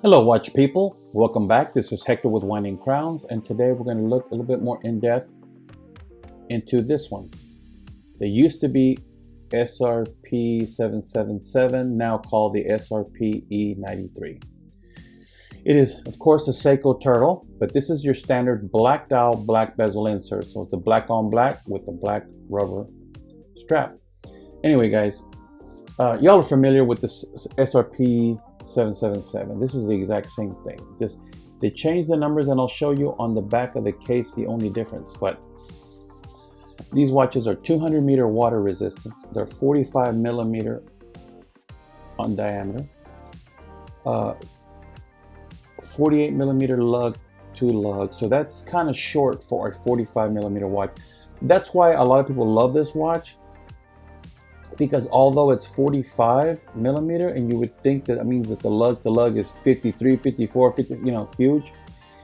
Hello watch people, welcome back. This is Hector with Winding Crowns, and today we're going to look a little bit more in depth into this one. They used to be Srpe 777, now called the Srpe E93. It is of course a Seiko turtle, but this is your standard black dowel, black bezel insert. So it's a black on black with the black rubber strap. Anyway guys, y'all are familiar with the Srpe 777. This is the exact same thing. Just they changed the numbers, and I'll show you on the back of the case the only difference. But these watches are 200 meter water resistance. They're 45 millimeter on diameter, 48 millimeter lug to lug. So that's kind of short for a 45 millimeter watch. That's why a lot of people love this watch, because although it's 45 millimeter, and you would think that means that the lug to lug is 53, 54, 50, you know, huge.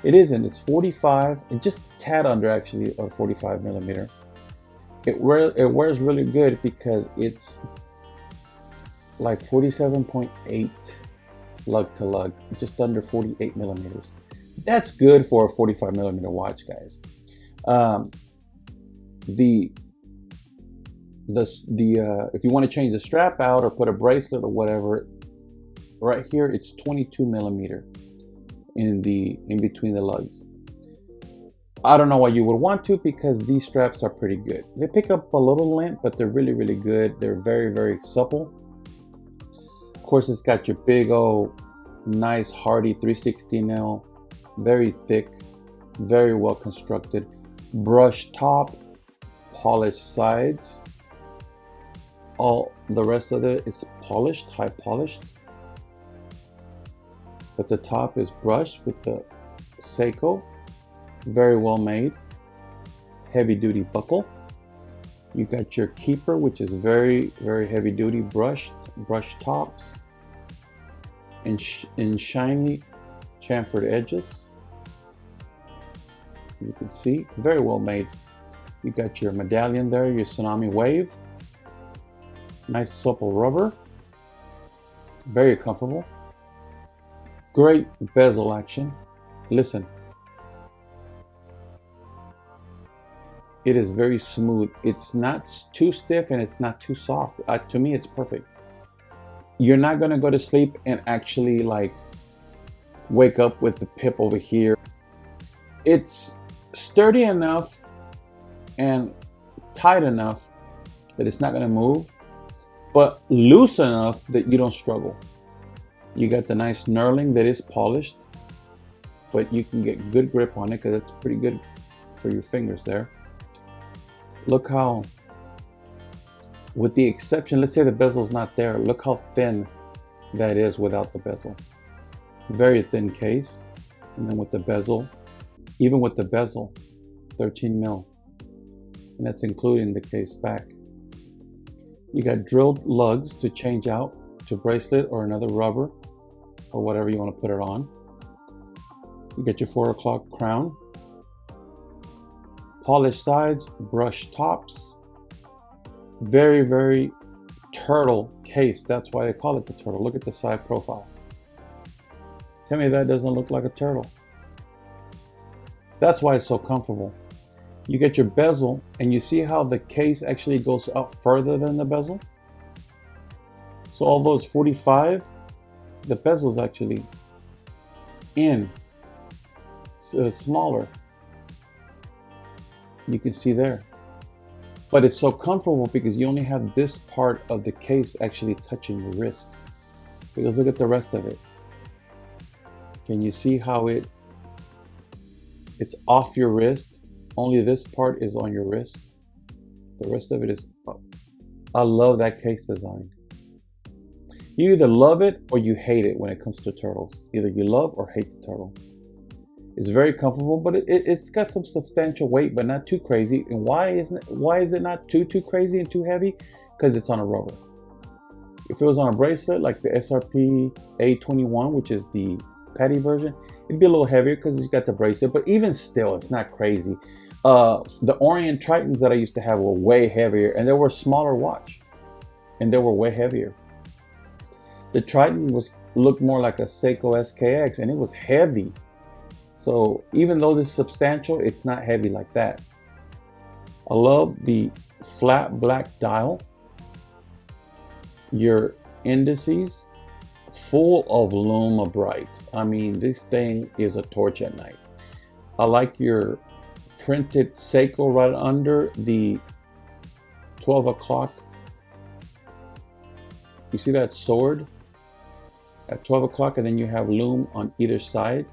It isn't. It's 45, and just a tad under actually of 45 millimeter. It wears really good because it's like 47.8 lug to lug, just under 48 millimeters. That's good for a 45 millimeter watch, guys. If you want to change the strap out or put a bracelet or whatever, right here it's 22 millimeter in between the lugs. I don't know why you would want to, because these straps are pretty good. They pick up a little lint, but they're really good. They're very supple. Of course, it's got your big old nice hardy 316L, very thick, very well constructed, brushed top, polished sides. All the rest of it is polished, high polished, but the top is brushed with the Seiko. Very well made, heavy duty buckle. You got your keeper, which is very heavy duty, brushed tops in shiny chamfered edges. You can see, very well made. You got your medallion there, your tsunami wave. Nice supple rubber, very comfortable. Great bezel action. Listen, it is very smooth. It's not too stiff and it's not too soft. To me, it's perfect. You're not gonna go to sleep and actually like wake up with the pip over here. It's sturdy enough and tight enough that it's not gonna move, but loose enough that you don't struggle. You got the nice knurling that is polished, but you can get good grip on it because it's pretty good for your fingers there. Look how, with the exception, let's say the bezel's not there, look how thin that is without the bezel. Very thin case. And then with the bezel, even with the bezel, 13 mil. And that's including the case back. You got drilled lugs to change out to bracelet or another rubber or whatever you want to put it on. You get your 4 o'clock crown. Polished sides, brushed tops. Very turtle case. That's why they call it the turtle. Look at the side profile. Tell me that doesn't look like a turtle. That's why it's so comfortable. You get your bezel, and you see how the case actually goes up further than the bezel. So although it's 45, the bezel is actually smaller. You can see there. But it's so comfortable because you only have this part of the case actually touching your wrist. Because look at the rest of it. Can you see how it's off your wrist? Only this part is on your wrist. The rest of it is up. I love that case design. You either love it or you hate it when it comes to turtles. Either you love or hate the turtle. It's very comfortable, but it's got some substantial weight, but not too crazy. And why is it not too crazy and too heavy? Because it's on a rubber. If it was on a bracelet like the Srpe A21, which is the patty version, it'd be a little heavier because it's got the bracelet, but even still, it's not crazy. The Orient Tritons that I used to have were way heavier, and they were a smaller watch, and they were way heavier. The Triton was looked more like a Seiko SKX, and it was heavy. So even though this is substantial, it's not heavy like that. I love the flat black dial. Your indices, full of Luma Bright. I mean, this thing is a torch at night. I like your printed Seiko right under the 12 o'clock. You see that sword at 12 o'clock, and then you have loom on either side.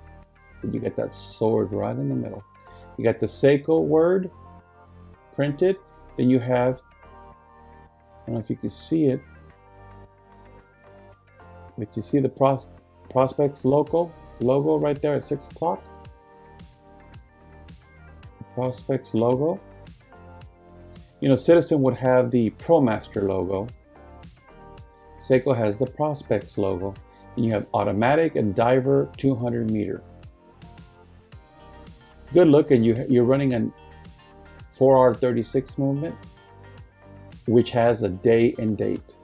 And you get that sword right in the middle. You got the Seiko word printed. Then you have, I don't know if you can see it, but you see the Prospects logo right there at 6 o'clock. Prospects logo. You know, Citizen would have the ProMaster logo. Seiko has the Prospects logo. And you have automatic and diver 200 meter. Good looking. You're running a 4R36 movement, which has a day and date.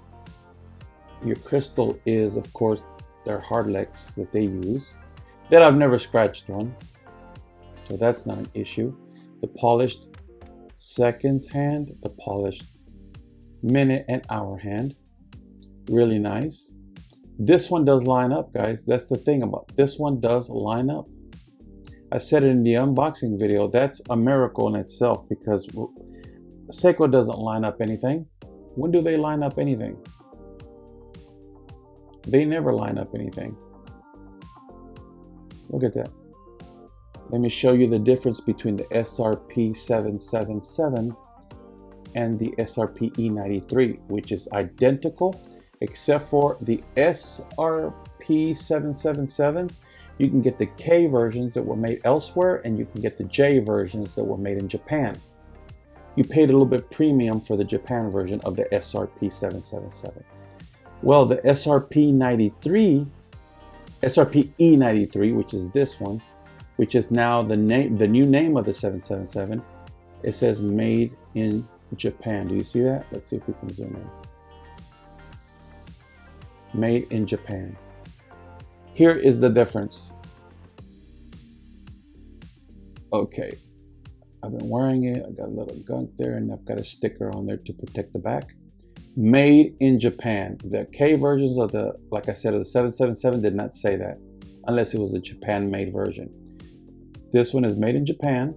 Your crystal is, of course, their Hardlex that they use. That I've never scratched one, so that's not an issue. The polished seconds hand, the polished minute and hour hand, really nice. This one does line up, guys. That's the thing about this one, does line up. I said it in the unboxing video. That's a miracle in itself, because Seiko doesn't line up anything. When do they line up anything? They never line up anything. Look at that. Let me show you the difference between the Srpe 777 and the Srpe E93, which is identical, except for the Srpe 777s. You can get the K versions that were made elsewhere, and you can get the J versions that were made in Japan. You paid a little bit premium for the Japan version of the Srpe 777. Well, the Srpe 93, Srpe E93, which is this one, which is now the new name of the 777, it says made in Japan. Do you see that? Let's see if we can zoom in. Made in Japan. Here is the difference. Okay, I've been wearing it. I got a little gunk there, and I've got a sticker on there to protect the back. Made in Japan. The K versions of the, like I said, of the 777 did not say that, unless it was a Japan-made version. This one is made in Japan.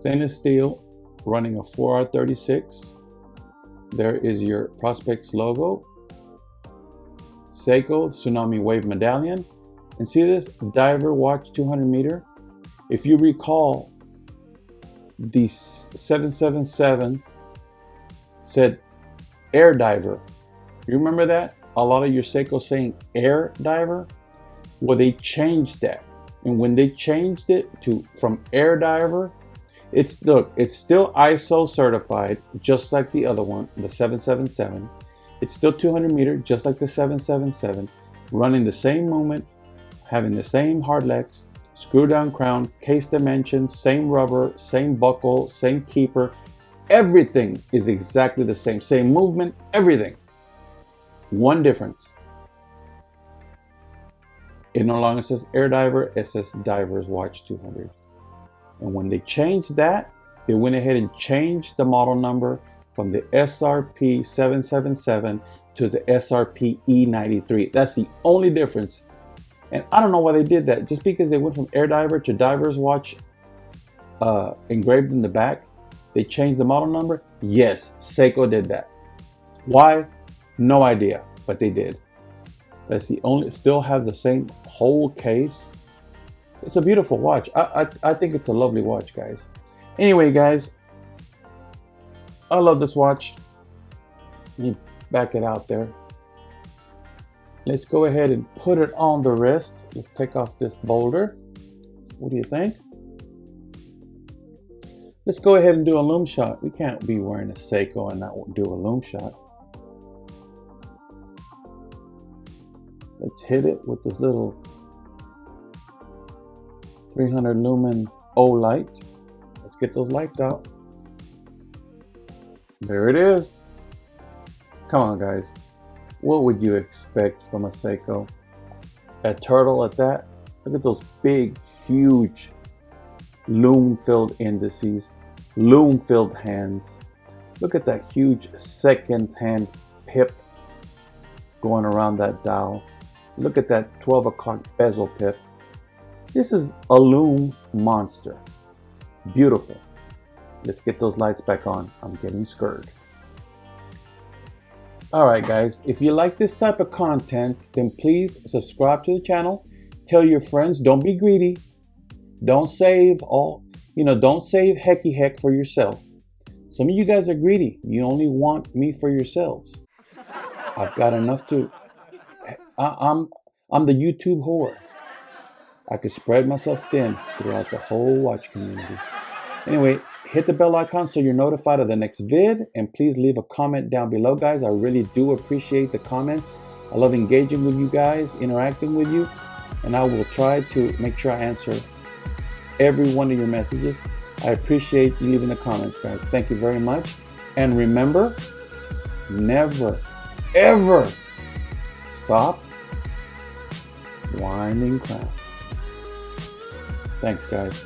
Stainless steel, running a 4R36. There is your Prospects logo. Seiko Tsunami Wave Medallion. And see this? Diver Watch 200 meter. If you recall, the 777s said air diver. You remember that? A lot of your Seiko saying air diver. Well, they changed that. And when they changed it from air diver, it's still ISO certified, just like the other one, the 777. It's still 200 meter, just like the 777, running the same movement, having the same Hardlex, screw down crown, case dimensions, same rubber, same buckle, same keeper. Everything is exactly the same. Same movement, everything. One difference. It no longer says air diver, it says Divers Watch 200. And when they changed that, they went ahead and changed the model number from the Srpe 777 to the Srpe E93. That's the only difference. And I don't know why they did that. Just because they went from air diver to Divers Watch engraved in the back, they changed the model number? Yes, Seiko did that. Why? No idea, but they did. That's the only, still has the same whole case. It's a beautiful watch. I think it's a lovely watch, guys. Anyway, guys, I love this watch. Let me back it out there. Let's go ahead and put it on the wrist. Let's take off this boulder. What do you think? Let's go ahead and do a loom shot. We can't be wearing a Seiko and not do a loom shot. Let's hit it with this little 300 lumen O light. Let's get those lights out. There it is. Come on, guys. What would you expect from a Seiko? A turtle at that? Look at those big, huge, loom-filled indices, loom-filled hands. Look at that huge second-hand pip going around that dial. Look at that 12 o'clock bezel pip. This is a loom monster. Beautiful. Let's get those lights back on. I'm getting scared. Alright guys, if you like this type of content, then please subscribe to the channel. Tell your friends, don't be greedy. Don't save don't save hecky heck for yourself. Some of you guys are greedy. You only want me for yourselves. I've got enough to... I'm the YouTube whore. I could spread myself thin throughout the whole watch community. Anyway, hit the bell icon so you're notified of the next vid, and please leave a comment down below, guys. I really do appreciate the comments. I love engaging with you guys, interacting with you, and I will try to make sure I answer every one of your messages. I appreciate you leaving the comments, guys. Thank you very much. And remember, never, ever stop winding crowns. Thanks, guys.